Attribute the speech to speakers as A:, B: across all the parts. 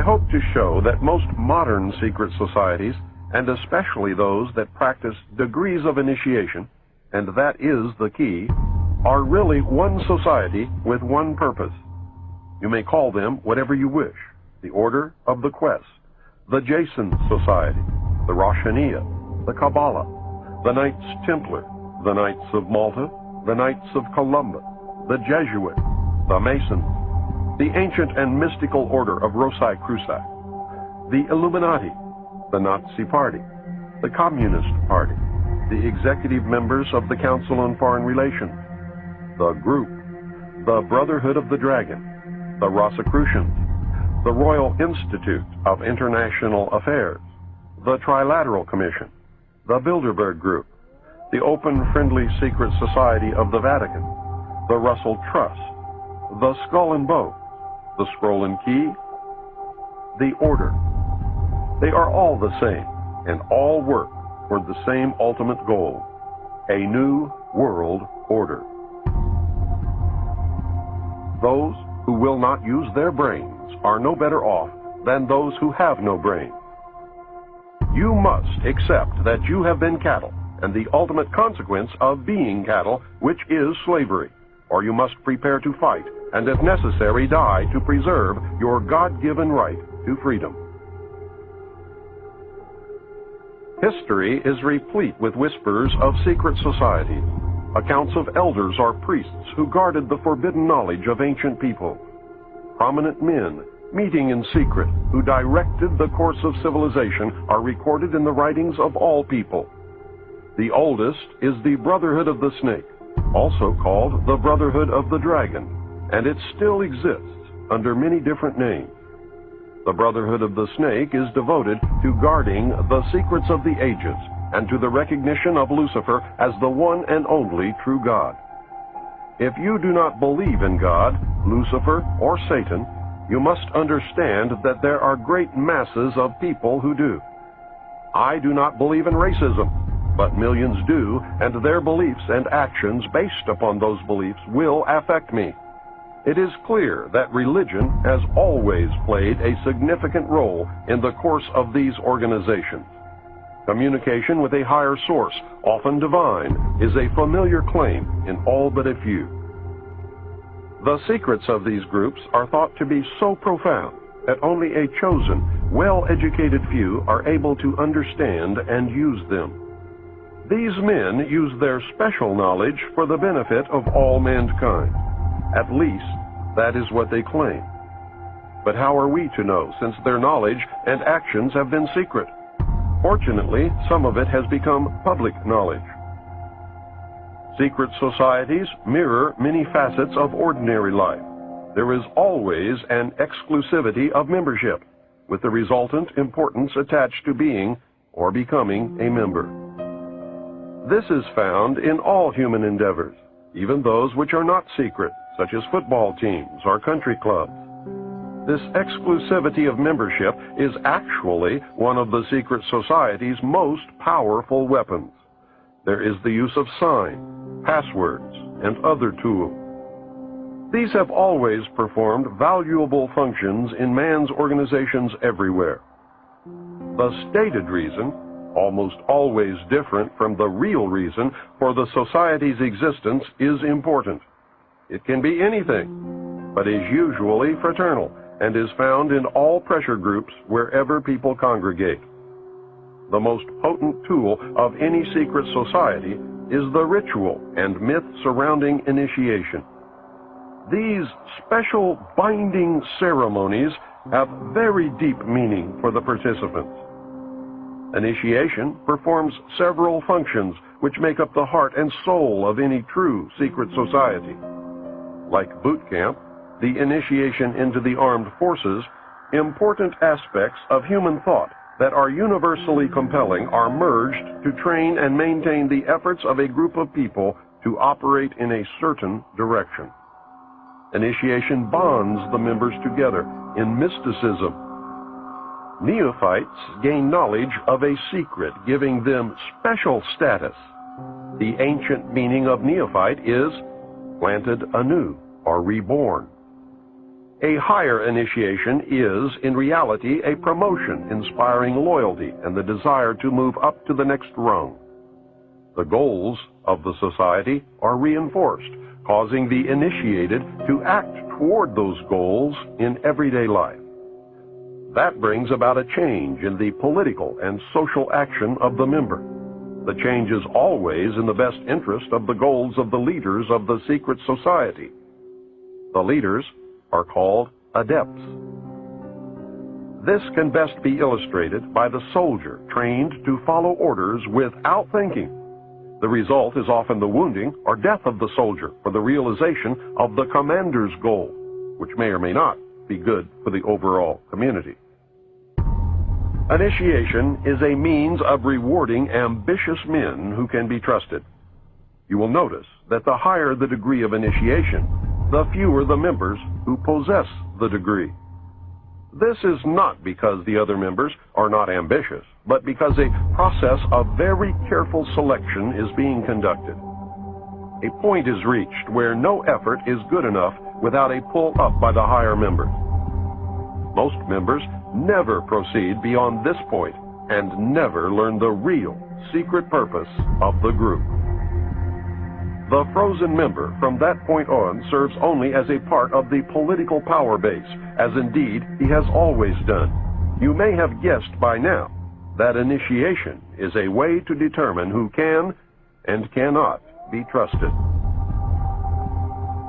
A: I hope to show that most modern secret societies, and especially those that practice degrees of initiation, and that is the key, are really one society with one purpose. You may call them whatever you wish: the Order of the Quest, the Jason Society, the Roshaniya, the Kabbalah, the Knights Templar, the Knights of Malta, the Knights of Columbus, the Jesuits, the Masons, the ancient and mystical order of Rosicrucians, the Illuminati, the Nazi Party, the Communist Party, the executive members of the Council on Foreign Relations, the Group, the Brotherhood of the Dragon, the Rosicrucians, the Royal Institute of International Affairs, the Trilateral Commission, the Bilderberg Group, the Open Friendly Secret Society of the Vatican, the Russell Trust, the Skull and Bones, the Scroll and Key, the Order. They are all the same, and all work toward the same ultimate goal: a new world order. Those who will not use their brains are no better off than those who have no brains. You must accept that you have been cattle, and the ultimate consequence of being cattle, which is slavery, or you must prepare to fight, and if necessary die to preserve your God-given right to freedom. History is replete with whispers of secret societies, accounts of elders or priests who guarded the forbidden knowledge of ancient people, prominent men meeting in secret who directed the course of civilization are recorded in the writings of all people. The oldest is the Brotherhood of the Snake, also called the Brotherhood of the Dragon, and it still exists under many different names. The Brotherhood of the Snake is devoted to guarding the secrets of the ages and to the recognition of Lucifer as the one and only true God. If you do not believe in God, Lucifer, or Satan, you must understand that there are great masses of people who do. I do not believe in racism, but millions do, and their beliefs and actions based upon those beliefs will affect me. It is clear that religion has always played a significant role in the course of these organizations. Communication with a higher source, often divine, is a familiar claim in all but a few. The secrets of these groups are thought to be so profound that only a chosen, well-educated few are able to understand and use them. These men use their special knowledge for the benefit of all mankind. At least, that is what they claim. But how are we to know, since their knowledge and actions have been secret? Fortunately, some of it has become public knowledge. Secret societies mirror many facets of ordinary life. There is always an exclusivity of membership, with the resultant importance attached to being or becoming a member. This is found in all human endeavors, even those which are not secret, such as football teams or country clubs. This exclusivity of membership is actually one of the secret society's most powerful weapons. There is the use of signs, passwords, and other tools. These have always performed valuable functions in man's organizations everywhere. The stated reason, almost always different from the real reason for the society's existence, is important. It can be anything, but is usually fraternal and is found in all pressure groups wherever people congregate. The most potent tool of any secret society is the ritual and myth surrounding initiation. These special binding ceremonies have very deep meaning for the participants. Initiation performs several functions which make up the heart and soul of any true secret society. Like boot camp, the initiation into the armed forces, important aspects of human thought that are universally compelling are merged to train and maintain the efforts of a group of people to operate in a certain direction. Initiation bonds the members together in mysticism. Neophytes gain knowledge of a secret, giving them special status. The ancient meaning of neophyte is planted anew or reborn. A higher initiation is, in reality, a promotion inspiring loyalty and the desire to move up to the next rung. The goals of the society are reinforced, causing the initiated to act toward those goals in everyday life. That brings about a change in the political and social action of the member. The change is always in the best interest of the goals of the leaders of the secret society. The leaders are called adepts. This can best be illustrated by the soldier trained to follow orders without thinking. The result is often the wounding or death of the soldier for the realization of the commander's goal, which may or may not be good for the overall community. Initiation is a means of rewarding ambitious men who can be trusted. You will notice that the higher the degree of initiation, the fewer the members who possess the degree. This is not because the other members are not ambitious, but because a process of very careful selection is being conducted. A point is reached where no effort is good enough without a pull up by the higher members. Most members never proceed beyond this point and never learn the real secret purpose of the group. The frozen member from that point on serves only as a part of the political power base, as indeed he has always done. You may have guessed by now that initiation is a way to determine who can and cannot be trusted.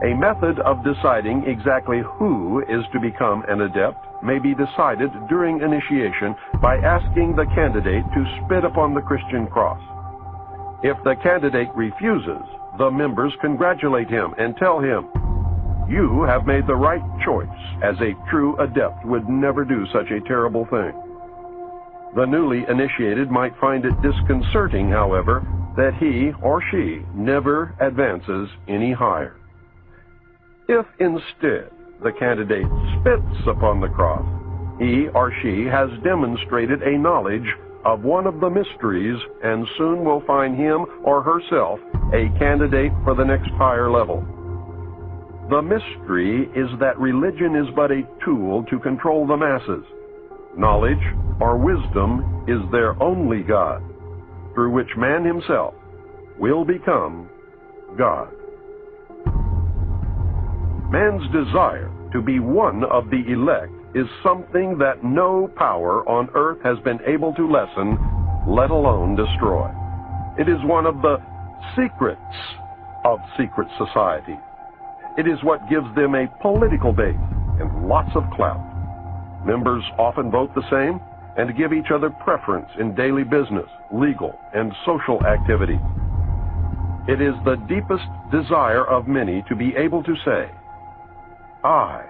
A: A method of deciding exactly who is to become an adept may be decided during initiation by asking the candidate to spit upon the Christian cross. If the candidate refuses, the members congratulate him and tell him, "You have made the right choice, as a true adept would never do such a terrible thing." The newly initiated might find it disconcerting, however, that he or she never advances any higher. If instead the candidate spits upon the cross, he or she has demonstrated a knowledge of one of the mysteries and soon will find him or herself a candidate for the next higher level. The mystery is that religion is but a tool to control the masses. Knowledge or wisdom is their only God, through which man himself will become God. Man's desire to be one of the elect is something that no power on earth has been able to lessen, let alone destroy. It is one of the secrets of secret society. It is what gives them a political base and lots of clout. Members often vote the same and give each other preference in daily business, legal, and social activity. It is the deepest desire of many to be able to say, "I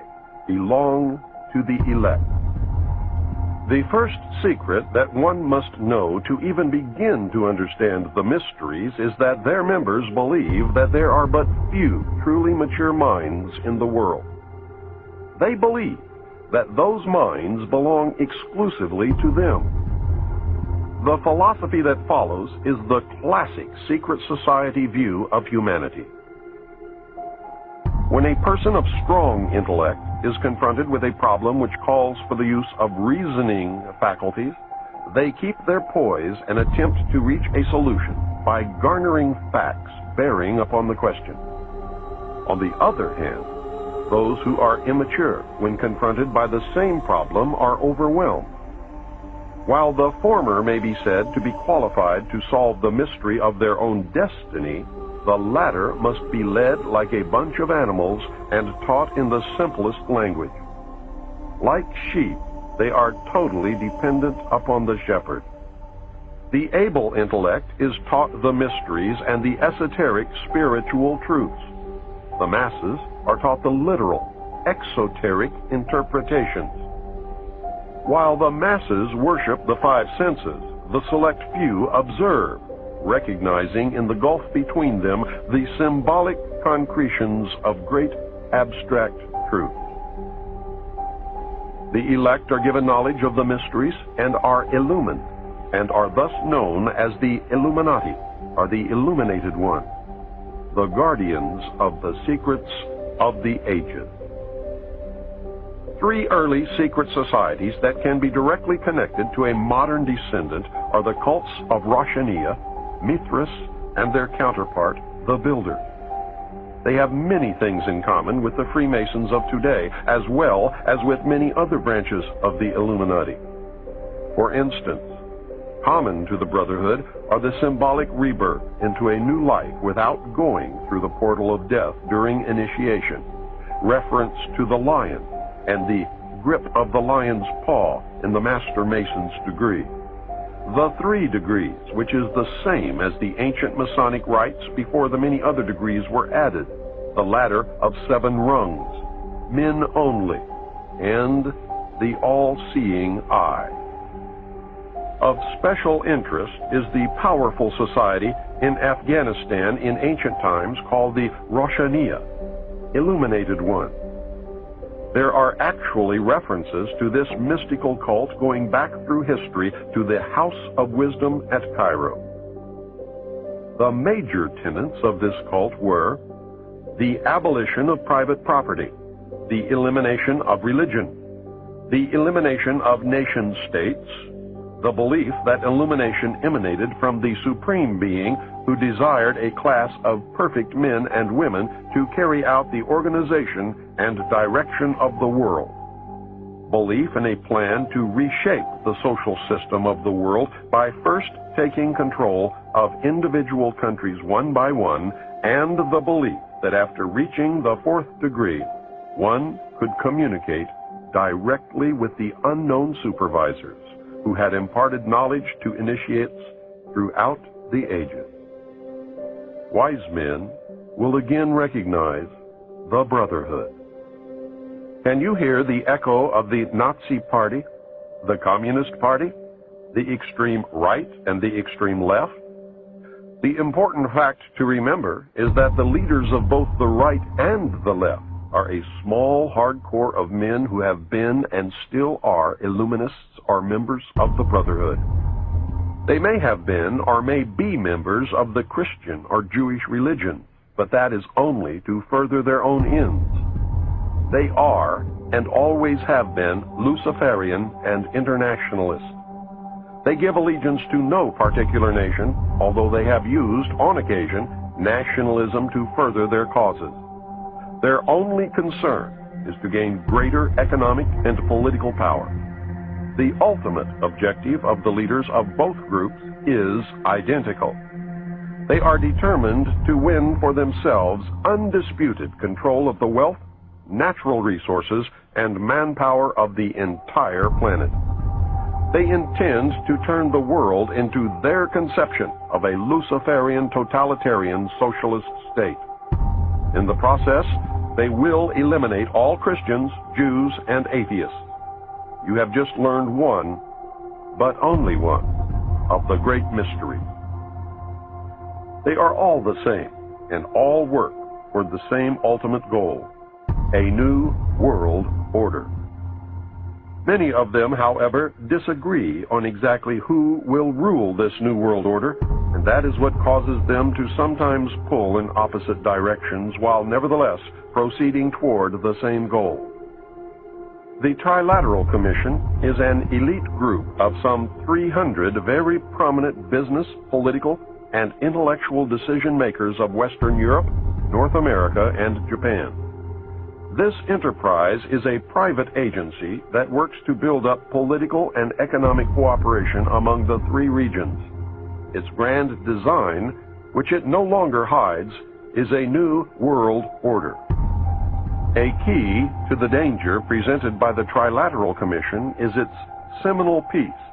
A: belong to the elect." The first secret that one must know to even begin to understand the mysteries is that their members believe that there are but few truly mature minds in the world. They believe that those minds belong exclusively to them. The philosophy that follows is the classic secret society view of humanity. When a person of strong intellect is confronted with a problem which calls for the use of reasoning faculties, they keep their poise and attempt to reach a solution by garnering facts bearing upon the question. On the other hand, those who are immature when confronted by the same problem are overwhelmed. While the former may be said to be qualified to solve the mystery of their own destiny, the latter must be led like a bunch of animals and taught in the simplest language. Like sheep, they are totally dependent upon the shepherd. The able intellect is taught the mysteries and the esoteric spiritual truths. The masses are taught the literal, exoteric interpretations. While the masses worship the five senses, the select few observe, recognizing in the gulf between them the symbolic concretions of great abstract truth. The elect are given knowledge of the mysteries and are illumined, and are thus known as the Illuminati, or the illuminated one, the guardians of the secrets of the ages. 3 early secret societies that can be directly connected to a modern descendant are the cults of Roshaniya, Mithras, and their counterpart, the Builder. They have many things in common with the Freemasons of today, as well as with many other branches of the Illuminati. For instance, common to the Brotherhood are the symbolic rebirth into a new life without going through the portal of death during initiation, reference to the lion, and the grip of the lion's paw in the Master Mason's degree. The 3 degrees, which is the same as the ancient Masonic rites before the many other degrees were added, the ladder of 7 rungs, men only, and the all-seeing eye. Of special interest is the powerful society in Afghanistan in ancient times called the Roshaniya, Illuminated One. There are actually references to this mystical cult going back through history to the House of Wisdom at Cairo. The major tenets of this cult were the abolition of private property, the elimination of religion, the elimination of nation-states, the belief that illumination emanated from the Supreme Being who desired a class of perfect men and women to carry out the organization and direction of the world. Belief in a plan to reshape the social system of the world by first taking control of individual countries one by one, and the belief that after reaching the 4th degree, one could communicate directly with the unknown supervisors who had imparted knowledge to initiates throughout the ages. Wise men will again recognize the Brotherhood. Can you hear the echo of the Nazi Party, the Communist Party, the extreme right and the extreme left? The important fact to remember is that the leaders of both the right and the left are a small hardcore of men who have been and still are Illuminists or members of the Brotherhood. They may have been or may be members of the Christian or Jewish religion, but that is only to further their own ends. They are and always have been Luciferian and internationalist. They give allegiance to no particular nation, although they have used, on occasion, nationalism to further their causes. Their only concern is to gain greater economic and political power. The ultimate objective of the leaders of both groups is identical. They are determined to win for themselves undisputed control of the wealth, natural resources, and manpower of the entire planet. They intend to turn the world into their conception of a Luciferian totalitarian socialist state. In the process, they will eliminate all Christians, Jews, and atheists. You have just learned one, but only one, of the great mysteries. They are all the same, and all work for the same ultimate goal, a new world order. Many of them, however, disagree on exactly who will rule this new world order, and that is what causes them to sometimes pull in opposite directions while nevertheless proceeding toward the same goal. The Trilateral Commission is an elite group of some 300 very prominent business, political, and intellectual decision makers of Western Europe, North America, and Japan. This enterprise is a private agency that works to build up political and economic cooperation among the 3 regions. Its grand design, which it no longer hides, is a new world order. A key to the danger presented by the Trilateral Commission is its seminal piece,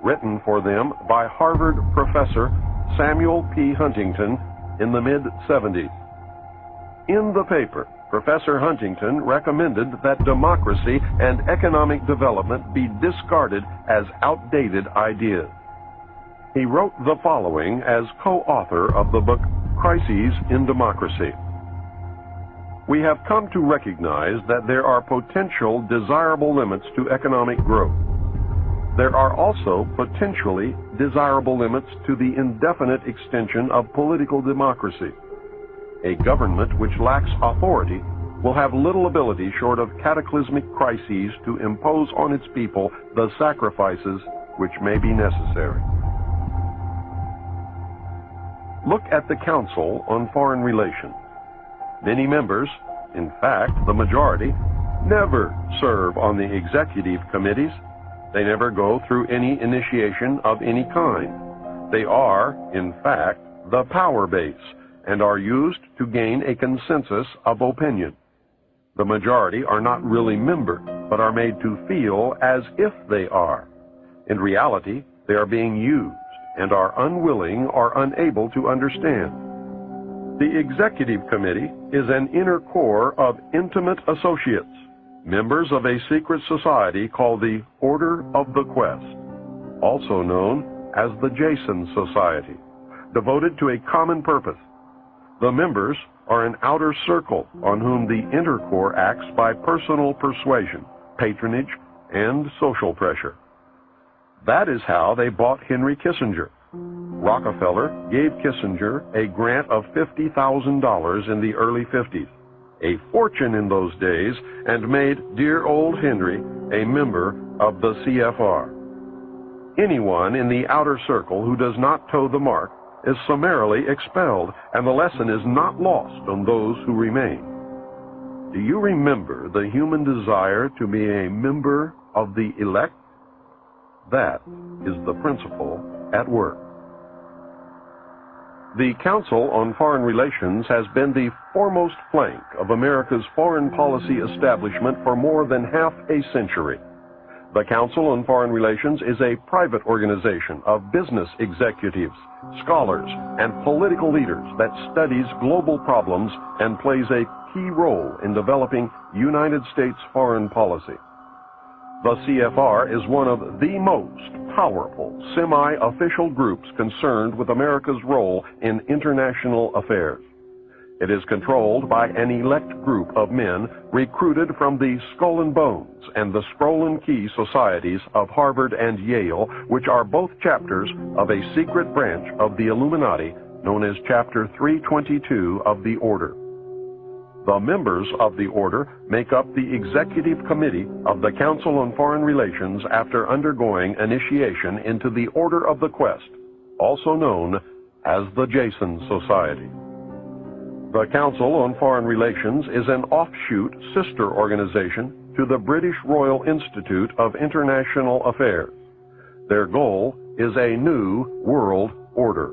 A: written for them by Harvard professor Samuel P. Huntington in the mid-70s. In the paper, Professor Huntington recommended that democracy and economic development be discarded as outdated ideas. He wrote the following as co-author of the book Crises in Democracy. We have come to recognize that there are potential desirable limits to economic growth. There are also potentially desirable limits to the indefinite extension of political democracy. A government which lacks authority will have little ability short of cataclysmic crises to impose on its people the sacrifices which may be necessary. Look at the Council on Foreign Relations. Many members, in fact, the majority, never serve on the executive committees. They never go through any initiation of any kind. They are, in fact, the power base and are used to gain a consensus of opinion. The majority are not really members, but are made to feel as if they are. In reality, they are being used and are unwilling or unable to understand. The Executive Committee is an inner core of intimate associates, members of a secret society called the Order of the Quest, also known as the Jason Society, devoted to a common purpose. The members are an outer circle on whom the inner core acts by personal persuasion, patronage, and social pressure. That is how they bought Henry Kissinger. Rockefeller gave Kissinger a grant of $50,000 in the early 50s, a fortune in those days, and made dear old Henry a member of the CFR. Anyone in the outer circle who does not toe the mark is summarily expelled, and the lesson is not lost on those who remain. Do you remember the human desire to be a member of the elect? That is the principle at work. The Council on Foreign Relations has been the foremost plank of America's foreign policy establishment for more than half a century. The Council on Foreign Relations is a private organization of business executives, scholars, and political leaders that studies global problems and plays a key role in developing United States foreign policy. The CFR is one of the most powerful semi-official groups concerned with America's role in international affairs. It is controlled by an elect group of men recruited from the Skull and Bones and the Scroll and Key societies of Harvard and Yale, which are both chapters of a secret branch of the Illuminati known as Chapter 322 of the Order. The members of the Order make up the Executive Committee of the Council on Foreign Relations after undergoing initiation into the Order of the Quest, also known as the Jason Society. The Council on Foreign Relations is an offshoot sister organization to the British Royal Institute of International Affairs. Their goal is a new world order.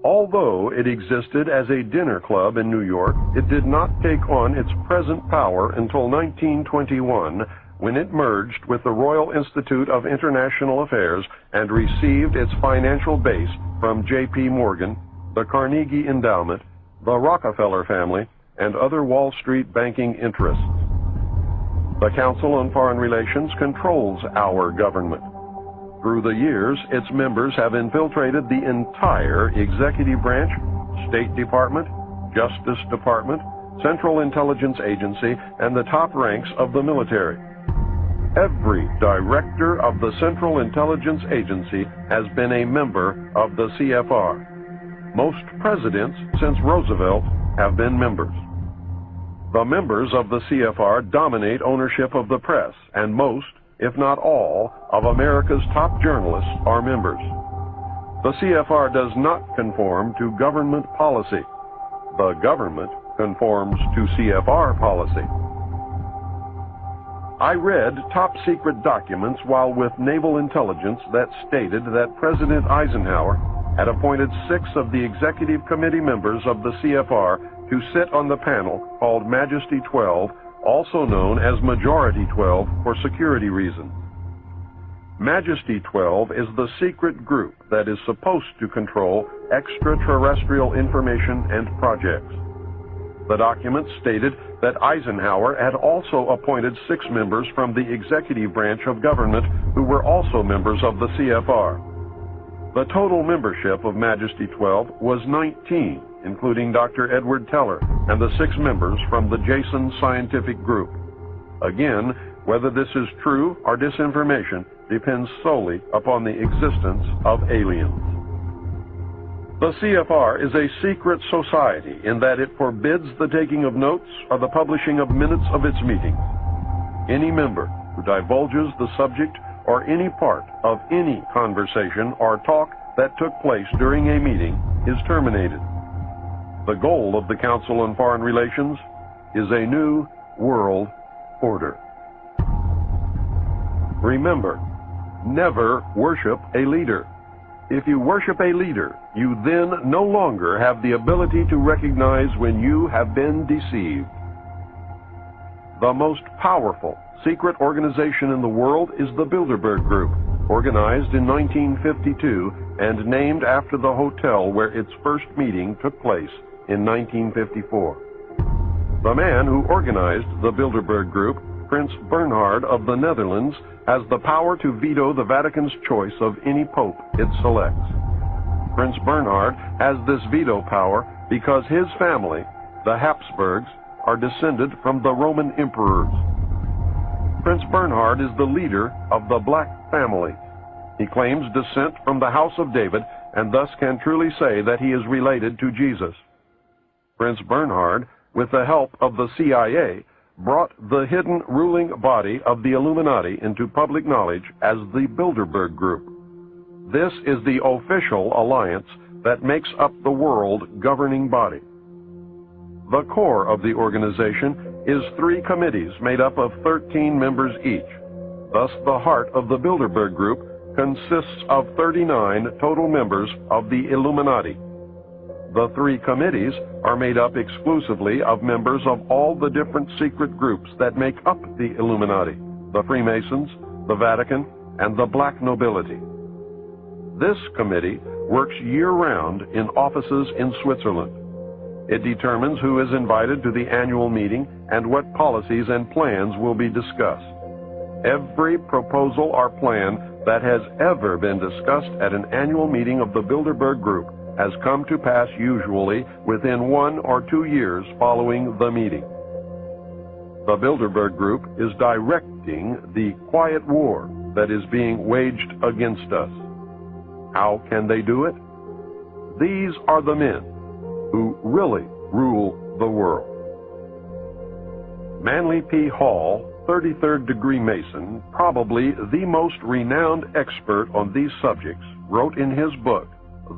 A: Although it existed as a dinner club in New York, it did not take on its present power until 1921, when it merged with the Royal Institute of International Affairs and received its financial base from J.P. Morgan, the Carnegie Endowment, the Rockefeller family, and other Wall Street banking interests. The Council on Foreign Relations controls our government. Through the years, its members have infiltrated the entire executive branch, State Department, Justice Department, Central Intelligence Agency, and the top ranks of the military. Every director of the Central Intelligence Agency has been a member of the CFR. Most presidents since Roosevelt have been members. The members of the CFR dominate ownership of the press, and most, if not all, of America's top journalists are members. The CFR does not conform to government policy. The government conforms to CFR policy. I read top-secret documents while with Naval Intelligence that stated that President Eisenhower had appointed 6 of the Executive Committee members of the CFR to sit on the panel called Majesty 12, also known as Majority 12 for security reasons. Majesty 12 is the secret group that is supposed to control extraterrestrial information and projects. The document stated that Eisenhower had also appointed 6 members from the executive branch of government who were also members of the CFR. The total membership of Majesty 12 was 19, including Dr. Edward Teller and the 6 members from the Jason Scientific Group. Again, whether this is true or disinformation depends solely upon the existence of aliens. The CFR is a secret society in that it forbids the taking of notes or the publishing of minutes of its meetings. Any member who divulges the subject or any part of any conversation or talk that took place during a meeting is terminated. The goal of the Council on Foreign Relations is a new world order. Remember, never worship a leader. If you worship a leader, you then no longer have the ability to recognize when you have been deceived. The most powerful secret organization in the world is the Bilderberg Group, organized in 1952 and named after the hotel where its first meeting took place in 1954. The man who organized the Bilderberg Group, Prince Bernhard of the Netherlands, has the power to veto the Vatican's choice of any pope it selects. Prince Bernhard has this veto power because his family, the Habsburgs, are descended from the Roman emperors. Prince Bernhard is the leader of the Black family. He claims descent from the house of David and thus can truly say that he is related to Jesus. Prince Bernhard, with the help of the CIA, brought the hidden ruling body of the Illuminati into public knowledge as the Bilderberg Group. This is the official alliance that makes up the world governing body. The core of the organization is 3 committees made up of 13 members each. Thus, the heart of the Bilderberg Group consists of 39 total members of the Illuminati. The 3 committees are made up exclusively of members of all the different secret groups that make up the Illuminati, the Freemasons, the Vatican, and the Black nobility. This committee works year-round in offices in Switzerland. It determines who is invited to the annual meeting and what policies and plans will be discussed. Every proposal or plan that has ever been discussed at an annual meeting of the Bilderberg Group has come to pass usually within 1 or 2 years following the meeting. The Bilderberg Group is directing the quiet war that is being waged against us. How can they do it? These are the men who really rule the world. Manly P. Hall, 33rd degree Mason, probably the most renowned expert on these subjects, wrote in his book,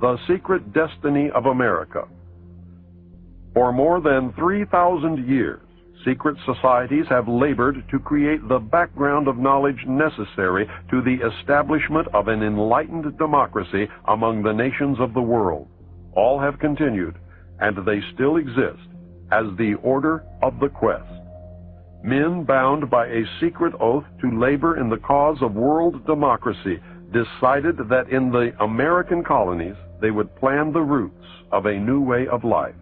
A: The Secret Destiny of America. For more than 3,000 years, secret societies have labored to create the background of knowledge necessary to the establishment of an enlightened democracy among the nations of the world. All have continued, and they still exist, as the Order of the Quest. Men bound by a secret oath to labor in the cause of world democracy decided that in the American colonies they would plan the roots of a new way of life.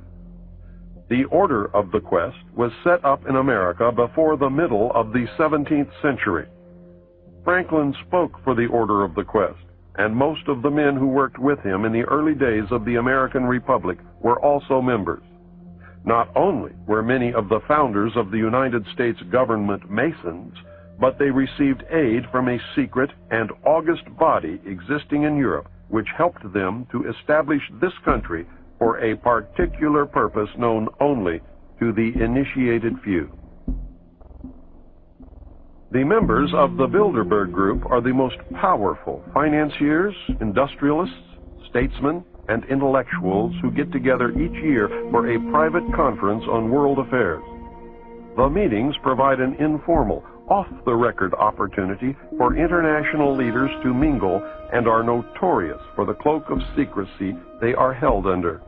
A: The Order of the Quest was set up in America before the middle of the 17th century. Franklin spoke for the Order of the Quest, and most of the men who worked with him in the early days of the American Republic were also members. Not only were many of the founders of the United States government Masons, but they received aid from a secret and august body existing in Europe, which helped them to establish this country for a particular purpose known only to the initiated few. The members of the Bilderberg Group are the most powerful financiers, industrialists, statesmen, and intellectuals who get together each year for a private conference on world affairs. The meetings provide an informal, off-the-record opportunity for international leaders to mingle and are notorious for the cloak of secrecy they are held under.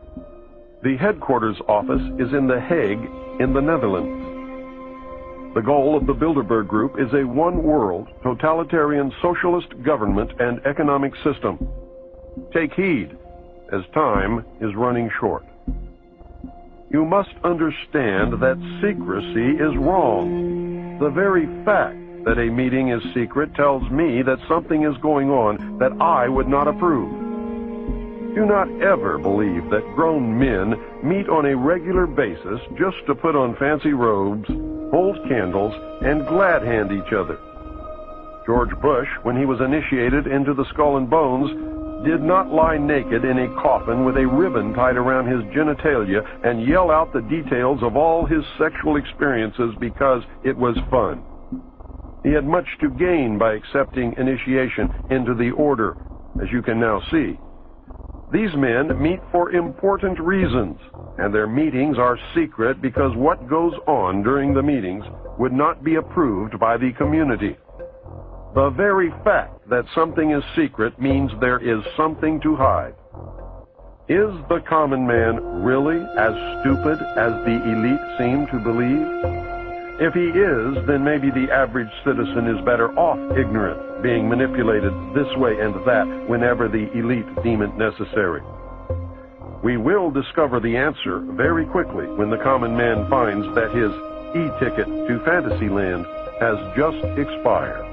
A: The headquarters office is in The Hague in the Netherlands. The goal of the Bilderberg Group is a one-world, totalitarian socialist government and economic system. Take heed, as time is running short. You must understand that secrecy is wrong. The very fact that a meeting is secret tells me that something is going on that I would not approve. Do not ever believe that grown men meet on a regular basis just to put on fancy robes, hold candles, and glad-hand each other. George Bush, when he was initiated into the Skull and Bones, did not lie naked in a coffin with a ribbon tied around his genitalia and yell out the details of all his sexual experiences because it was fun. He had much to gain by accepting initiation into the order, as you can now see. These men meet for important reasons, and their meetings are secret because what goes on during the meetings would not be approved by the community. The very fact that something is secret means there is something to hide. Is the common man really as stupid as the elite seem to believe? If he is, then maybe the average citizen is better off ignorant, being manipulated this way and that whenever the elite deem it necessary. We will discover the answer very quickly when the common man finds that his e-ticket to Fantasyland has just expired.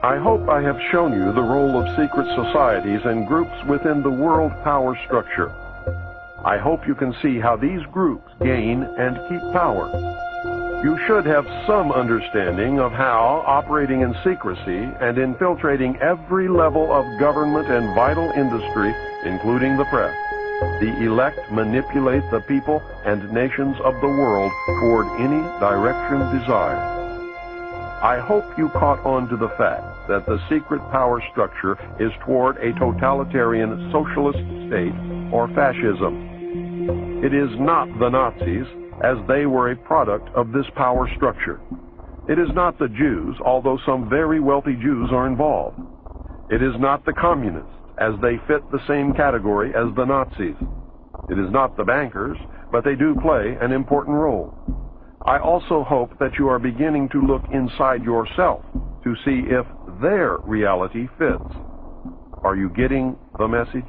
A: I hope I have shown you the role of secret societies and groups within the world power structure. I hope you can see how these groups gain and keep power. You should have some understanding of how, operating in secrecy and infiltrating every level of government and vital industry, including the press, the elect manipulate the people and nations of the world toward any direction desired. I hope you caught on to the fact that the secret power structure is toward a totalitarian socialist state or fascism. It is not the Nazis, as they were a product of this power structure. It is not the Jews, although some very wealthy Jews are involved. It is not the communists, as they fit the same category as the Nazis. It is not the bankers, but they do play an important role. I also hope that you are beginning to look inside yourself to see if their reality fits. Are you getting the message?